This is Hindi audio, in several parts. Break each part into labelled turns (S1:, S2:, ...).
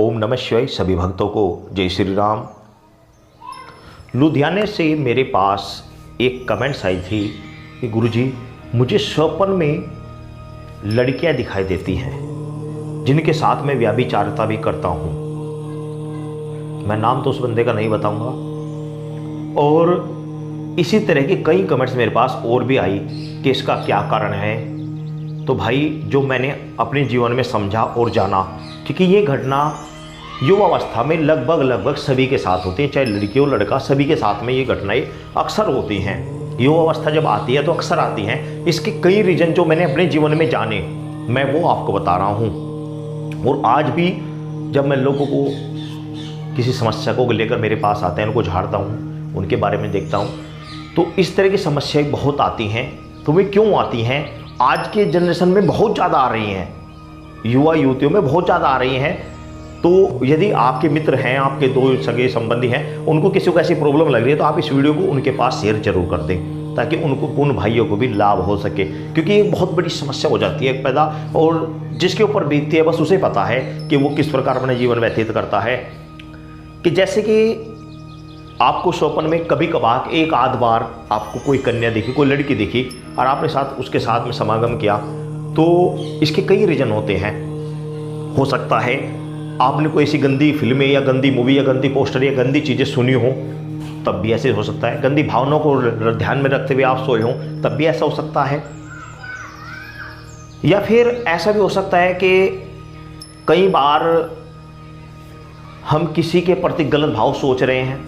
S1: ओम नमः शिवाय। सभी भक्तों को जय श्री राम। लुधियाने से मेरे पास एक कमेंट्स आई थी कि गुरुजी मुझे स्वप्न में लड़कियां दिखाई देती हैं जिनके साथ मैं व्यभिचारिता भी करता हूं। मैं नाम तो उस बंदे का नहीं बताऊंगा। और इसी तरह की कई कमेंट्स मेरे पास और भी आई कि इसका क्या कारण है। तो भाई जो मैंने अपने जीवन में समझा और जाना, क्योंकि ये घटना युवावस्था में लगभग सभी के साथ होती है, चाहे लड़की हो लड़का, सभी के साथ में ये घटनाएं अक्सर होती हैं। युवावस्था जब आती है तो अक्सर आती हैं। इसके कई रीजन जो मैंने अपने जीवन में जाने, मैं वो आपको बता रहा हूँ। और आज भी जब मैं लोगों को किसी समस्या को लेकर मेरे पास आते हैं, उनको झाड़ता हूँ, उनके बारे में देखता हूँ, तो इस तरह की समस्याएं बहुत आती हैं। तो वे क्यों आती हैं? आज के जनरेशन में बहुत ज़्यादा आ रही हैं, युवा युवतियों में बहुत ज़्यादा आ रही हैं। तो यदि आपके मित्र हैं, आपके दो सगे संबंधी हैं, उनको किसी को ऐसी प्रॉब्लम लग रही है तो आप इस वीडियो को उनके पास शेयर जरूर कर दें, ताकि उन भाइयों को भी लाभ हो सके। क्योंकि ये बहुत बड़ी समस्या हो जाती है पैदा, और जिसके ऊपर बीतती है बस उसे पता है कि वो किस प्रकार अपना जीवन व्यतीत करता है। कि जैसे कि आपको स्वप्न में कभी कभार एक आध बार आपको कोई कन्या दिखी, कोई लड़की दिखी, और आपने उसके साथ में समागम किया, तो इसके कई रीजन होते हैं। हो सकता है आपने कोई ऐसी गंदी फिल्में या गंदी मूवी या गंदी पोस्टर या गंदी चीज़ें सुनी हो, तब भी ऐसे हो सकता है। गंदी भावनाओं को ध्यान में रखते हुए आप सोए हों, तब भी ऐसा हो सकता है। या फिर ऐसा भी हो सकता है कि कई बार हम किसी के प्रति गलत भाव सोच रहे हैं,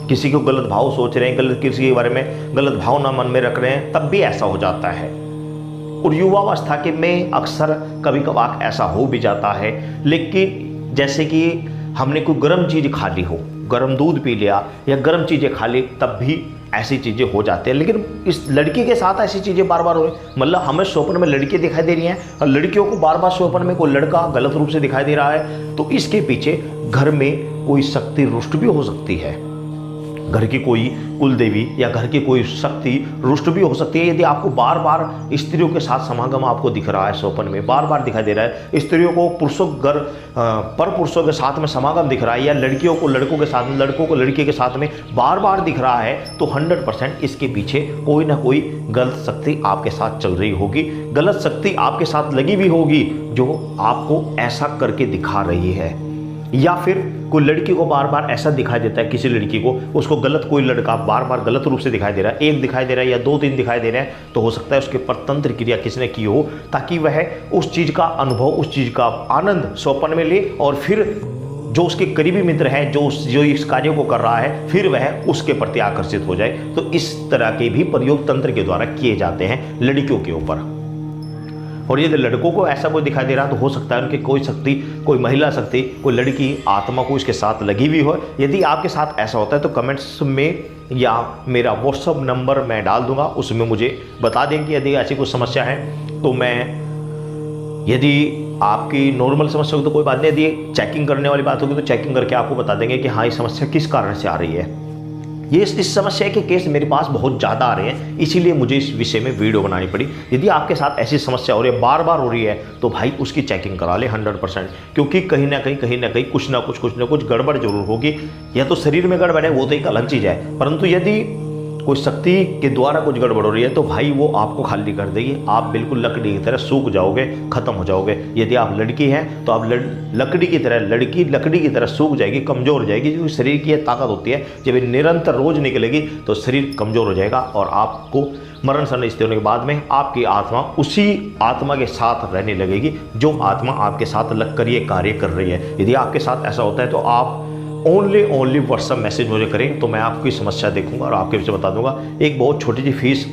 S1: किसी को गलत भाव सोच रहे हैं, किसी के बारे में गलत भावना मन में रख रहे हैं, तब भी ऐसा हो जाता है। और युवावस्था के में अक्सर कभी कभार ऐसा हो भी जाता है। लेकिन जैसे कि हमने कोई गर्म चीज़ खा ली हो, गर्म दूध पी लिया या गर्म चीज़ें खा ली, तब भी ऐसी चीज़ें हो जाती हैं। लेकिन इस लड़की के साथ ऐसी चीज़ें बार बार हो रही, मतलब हमें स्वप्न में लड़की दिखाई दे रही हैं और लड़कियों को बार बार स्वप्न में कोई लड़का गलत रूप से दिखाई दे रहा है, तो इसके पीछे घर में कोई शक्ति रुष्ट भी हो सकती है। घर की कोई कुल देवी या घर की कोई शक्ति रुष्ट भी हो सकती है। यदि आपको बार बार स्त्रियों के साथ समागम आपको दिख रहा है, स्वप्न में बार बार दिखाई दे रहा है, स्त्रियों को पुरुषों पर पुरुषों के साथ में समागम दिख रहा है, या लड़कियों को लड़कों के साथ में, लड़कों को लड़की के साथ में बार बार दिख रहा है, तो 100% इसके पीछे कोई ना कोई गलत शक्ति आपके साथ चल रही होगी, गलत शक्ति आपके साथ लगी भी होगी जो आपको ऐसा करके दिखा रही है। या फिर कोई लड़की को बार बार ऐसा दिखाई देता है, किसी लड़की को, उसको गलत कोई लड़का बार बार गलत रूप से दिखाई दे रहा है, एक दिखाई दे रहा है या 2-3 दिखाई दे रहे हैं, तो हो सकता है उसके पर तंत्र क्रिया किसी ने की हो, ताकि वह उस चीज़ का अनुभव, उस चीज़ का आनंद स्वप्न में ले, और फिर जो उसके करीबी मित्र हैं, जो इस कार्य को कर रहा है, फिर वह उसके प्रति आकर्षित हो जाए। तो इस तरह के भी प्रयोग तंत्र के द्वारा किए जाते हैं लड़कियों के ऊपर। और यदि लड़कों को ऐसा कोई दिखाई दे रहा तो हो सकता है उनकी कोई शक्ति, कोई महिला शक्ति, कोई लड़की आत्मा को इसके साथ लगी हुई हो। यदि आपके साथ ऐसा होता है तो कमेंट्स में या मेरा व्हाट्सअप नंबर मैं डाल दूंगा, उसमें मुझे बता दें कि यदि ऐसी कोई समस्या है तो मैं, यदि आपकी नॉर्मल समस्या होगी तो कोई बात नहीं, यदि चेकिंग करने वाली बात होगी तो चेकिंग करके आपको बता देंगे कि हाँ ये समस्या किस कारण से आ रही है। ये इस समस्या के केस मेरे पास बहुत ज़्यादा आ रहे हैं, इसीलिए मुझे इस विषय में वीडियो बनानी पड़ी। यदि आपके साथ ऐसी समस्या हो रही है, बार बार हो रही है, तो भाई उसकी चेकिंग करा ले 100%, क्योंकि कहीं ना कहीं कुछ ना कुछ गड़बड़ जरूर होगी। या तो शरीर में गड़बड़ है, वो तो एक अलग चीज़ है, परंतु यदि कोई शक्ति के द्वारा कुछ गड़बड़ हो रही है तो भाई वो आपको खाली कर देगी, आप बिल्कुल लकड़ी की तरह सूख जाओगे, खत्म हो जाओगे। यदि आप लड़की हैं तो आप लकड़ी की तरह, लकड़ी की तरह सूख जाएगी, कमज़ोर हो जाएगी। क्योंकि शरीर की यह ताकत होती है, जब ये निरंतर रोज निकलेगी तो शरीर कमज़ोर हो जाएगा, और आपको मरण सन स्थिति होने के बाद में आपकी आत्मा उसी आत्मा के साथ रहने लगेगी जो आत्मा आपके साथ लगकर ये कार्य कर रही है। यदि आपके साथ ऐसा होता है तो आप ओनली व्हाट्सअप मैसेज मुझे करें, तो मैं आपकी समस्या देखूंगा और आपके विषय बता दूंगा। एक बहुत छोटी सी फीस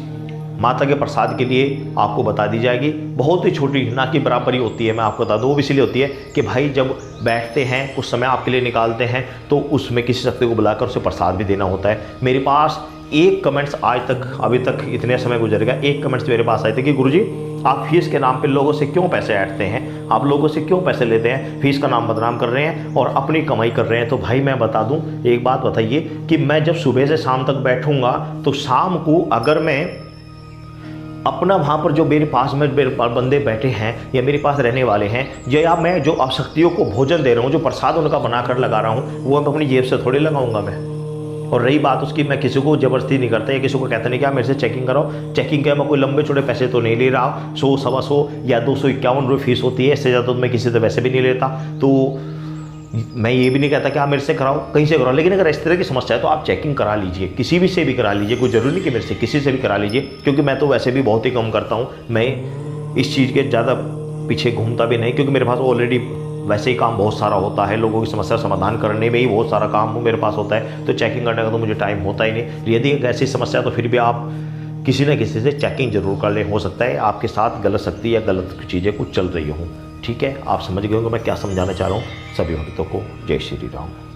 S1: माता के प्रसाद के लिए आपको बता दी जाएगी, बहुत ही छोटी, ना कि बराबरी होती है, मैं आपको बता दूं। वो इसलिए होती है कि भाई जब बैठते हैं, कुछ समय आपके लिए निकालते हैं, तो उसमें किसी शक्ति को बुलाकर उसे प्रसाद भी देना होता है। मेरे पास एक कमेंट्स आज तक, अभी तक इतने समय गुजर गया, एक कमेंट्स मेरे पास आए थे कि गुरुजी आप फीस के नाम पे लोगों से क्यों पैसे ऐंठते हैं, आप लोगों से क्यों पैसे लेते हैं, फीस का नाम बदनाम कर रहे हैं और अपनी कमाई कर रहे हैं। तो भाई मैं बता दूं, एक बात बताइए कि मैं जब सुबह से शाम तक बैठूंगा तो शाम को अगर मैं अपना वहाँ पर जो मेरे पास में मेरे बंदे बैठे हैं या मेरे पास रहने वाले हैं, या मैं जो अशक्तियों को भोजन दे रहा हूँ, जो प्रसाद उनका बनाकर लगा रहा हूँ, वो मैं अपनी जेब से थोड़ी लगाऊंगा मैं। और रही बात उसकी, मैं किसी को ज़बरदस्ती नहीं करता या किसी को कहता नहीं कि आप मेरे से चेकिंग कराओ। चेकिंग क्या, मैं कोई लंबे चौड़े पैसे तो नहीं ले रहा। 100, 125 या 251 रुपये फीस होती है, इससे ज़्यादा तो मैं किसी से वैसे भी नहीं लेता। तो मैं ये भी नहीं कहता कि आप मेरे से कराओ, कहीं से कराओ, लेकिन अगर इस तरह की समस्या है तो आप चेकिंग करा लीजिए, किसी भी से भी करा लीजिए, कोई ज़रूरी नहीं कि मेरे से, किसी से भी करा लीजिए। क्योंकि मैं तो वैसे भी बहुत ही कम करता हूँ, मैं इस चीज़ के ज़्यादा पीछे घूमता भी नहीं, क्योंकि मेरे पास ऑलरेडी वैसे ही काम बहुत सारा होता है, लोगों की समस्या समाधान करने में ही बहुत सारा काम मेरे पास होता है, तो चेकिंग करने का तो मुझे टाइम होता ही नहीं। यदि एक ऐसी समस्या है तो फिर भी आप किसी न किसी से चेकिंग जरूर कर लें। हो सकता है आपके साथ गलत शक्ति या गलत चीज़ें कुछ चल रही हों। ठीक है, आप समझ गए होंगे मैं क्या समझाना चाह रहा हूँ। सभी भक्तों को जय श्री राम।